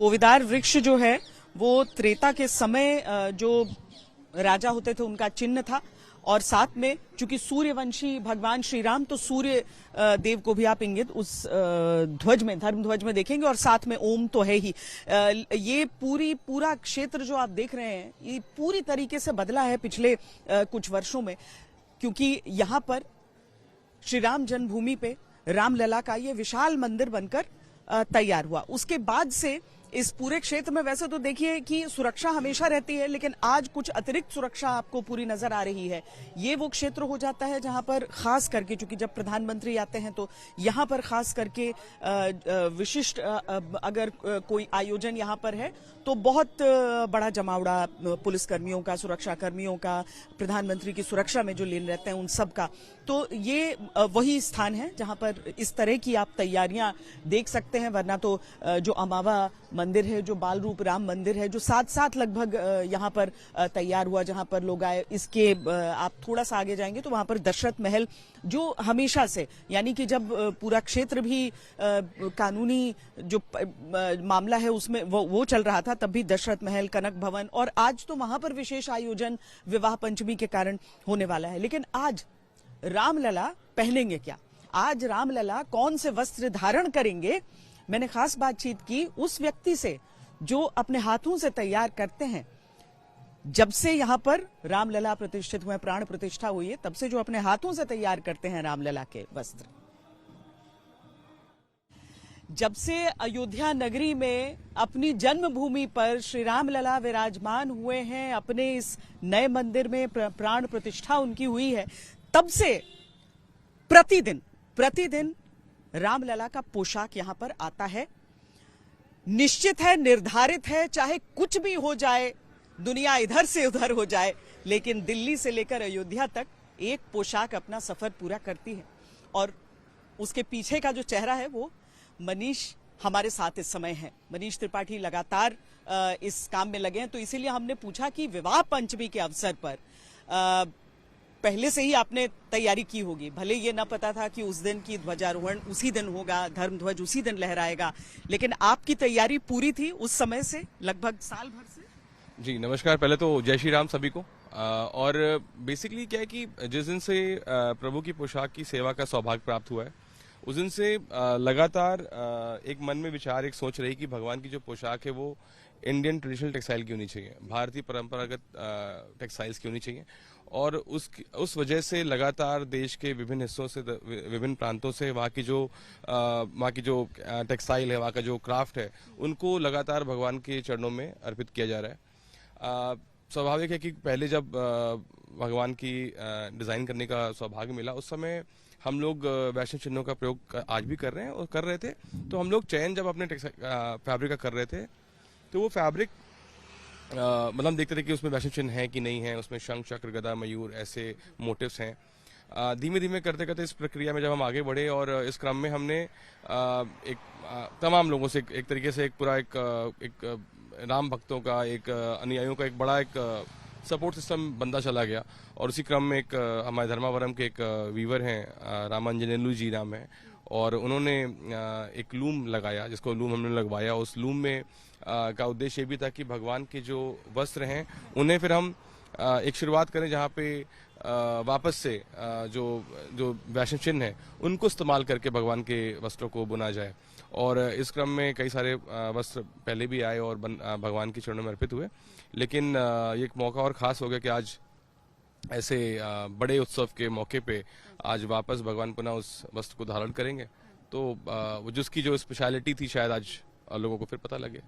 कोविदार वृक्ष जो है वो त्रेता के समय जो राजा होते थे उनका चिन्ह था। और साथ में चूंकि सूर्यवंशी भगवान श्री राम, तो सूर्य देव को भी आप इंगित उस ध्वज में, धर्म ध्वज में देखेंगे। और साथ में ओम तो है ही। ये पूरा क्षेत्र जो आप देख रहे हैं ये पूरी तरीके से बदला है पिछले कुछ वर्षों में, क्योंकि यहाँ पर श्री राम जन्मभूमि पे रामलला का ये विशाल मंदिर बनकर तैयार हुआ। उसके बाद से इस पूरे क्षेत्र में वैसे तो देखिए कि सुरक्षा हमेशा रहती है, लेकिन आज कुछ अतिरिक्त सुरक्षा आपको पूरी नजर आ रही है। ये वो क्षेत्र हो जाता है जहां पर खास करके, चूंकि जब प्रधानमंत्री आते हैं तो यहां पर खास करके विशिष्ट अगर कोई आयोजन यहां पर है तो बहुत बड़ा जमावड़ा पुलिस कर्मियों का, सुरक्षा कर्मियों का, प्रधानमंत्री की सुरक्षा में जो लीन रहते हैं उन सब का। तो ये वही स्थान है जहां पर इस तरह की आप तैयारियां देख सकते हैं। वरना तो जो अमावा मंदिर है, जो बाल रूप राम मंदिर है, जो साथ लगभग यहाँ पर तैयार हुआ, जहां पर लोग आए, इसके आप थोड़ा सा आगे जाएंगे तो वहां पर दशरथ महल, जो हमेशा से, यानी कि जब पूरा क्षेत्र भी कानूनी जो मामला है उसमें वो चल रहा था, तब भी दशरथ महल, कनक भवन, और आज तो वहां पर विशेष आयोजन विवाह पंचमी के कारण होने वाला है। लेकिन आज रामलला पहनेंगे क्या? आज रामलला कौन से वस्त्र धारण करेंगे? मैंने खास बातचीत की उस व्यक्ति से जो अपने हाथों से तैयार करते हैं। जब से यहां पर रामलला प्रतिष्ठित हुए, प्राण प्रतिष्ठा हुई है, तब से जो अपने हाथों से तैयार करते हैं रामलला के वस्त्र। जब से अयोध्या नगरी में अपनी जन्मभूमि पर श्री रामलला विराजमान हुए हैं, अपने इस नए मंदिर में प्राण प्रतिष्ठा उनकी हुई है, तब से प्रतिदिन रामलला का पोशाक यहां पर आता है। निश्चित है, निर्धारित है, चाहे कुछ भी हो जाए, दुनिया इधर से उधर हो जाए, लेकिन दिल्ली से लेकर अयोध्या तक एक पोशाक अपना सफर पूरा करती है। और उसके पीछे का जो चेहरा है वो मनीष हमारे साथ इस समय है। मनीष त्रिपाठी लगातार इस काम में लगे हैं, तो इसीलिए हमने पूछा कि विवाह पंचमी के अवसर पर पहले से ही आपने तैयारी की होगी, भले ये न पता था कि उस दिन की ध्वजारोहण उसी दिन होगा, धर्म ध्वज उसी दिन लहराएगा, लेकिन आपकी तैयारी पूरी थी उस समय से, लगभग साल भर से। जी नमस्कार, पहले तो जय श्री राम सभी को। और बेसिकली क्या है कि जिस दिन से प्रभु की पोशाक की सेवा का सौभाग्य प्राप्त हुआ है, उस दिन से लगातार एक मन में विचार, एक सोच रही कि भगवान की जो पोशाक है वो इंडियन ट्रेडिशनल टेक्सटाइल की होनी चाहिए, भारतीय परंपरागत टेक्सटाइल्स की होनी चाहिए। और उस वजह से लगातार देश के विभिन्न हिस्सों से, विभिन्न प्रांतों से वहाँ की जो टेक्सटाइल है, वहाँ का जो क्राफ्ट है, उनको लगातार भगवान के चरणों में अर्पित किया जा रहा है। स्वाभाविक है कि पहले जब भगवान की डिज़ाइन करने का सौभाग्य मिला, उस समय हम लोग वैष्णव चिन्हों का प्रयोग आज भी कर रहे हैं और कर रहे थे। तो हम लोग चयन जब अपने फैब्रिक का कर रहे थे, तो वो फैब्रिक मतलब देखते थे कि उसमें वैष्णव चिन्ह है कि नहीं है, उसमें शंख, चक्र, गदा, मयूर ऐसे मोटिव्स हैं। धीमे धीमे करते करते इस प्रक्रिया में जब हम आगे बढ़े, और इस क्रम में हमने तमाम लोगों से एक तरीके से एक राम भक्तों का, एक अनुयायियों का एक बड़ा एक सपोर्ट सिस्टम बनता चला गया। और उसी क्रम में एक हमारे धर्मावरम के एक वीवर हैं, रामांजनेलु जी नाम है, और उन्होंने एक लूम लगाया, जिसको लूम हमने लगवाया। उस लूम में का उद्देश्य ये भी था कि भगवान के जो वस्त्र हैं उन्हें फिर हम एक शुरुआत करें जहाँ पे वापस से जो वैष्णव चिन्ह है उनको इस्तेमाल करके भगवान के वस्त्रों को बुना जाए। और इस क्रम में कई सारे वस्त्र पहले भी आए और भगवान के चरणों में अर्पित हुए, लेकिन ये एक मौका और ख़ास हो गया कि आज ऐसे बड़े उत्सव के मौके पे आज वापस भगवान पुनः उस वस्त्र को धारण करेंगे। तो जिसकी जो स्पेशलिटी थी शायद आज लोगों को फिर पता लगे।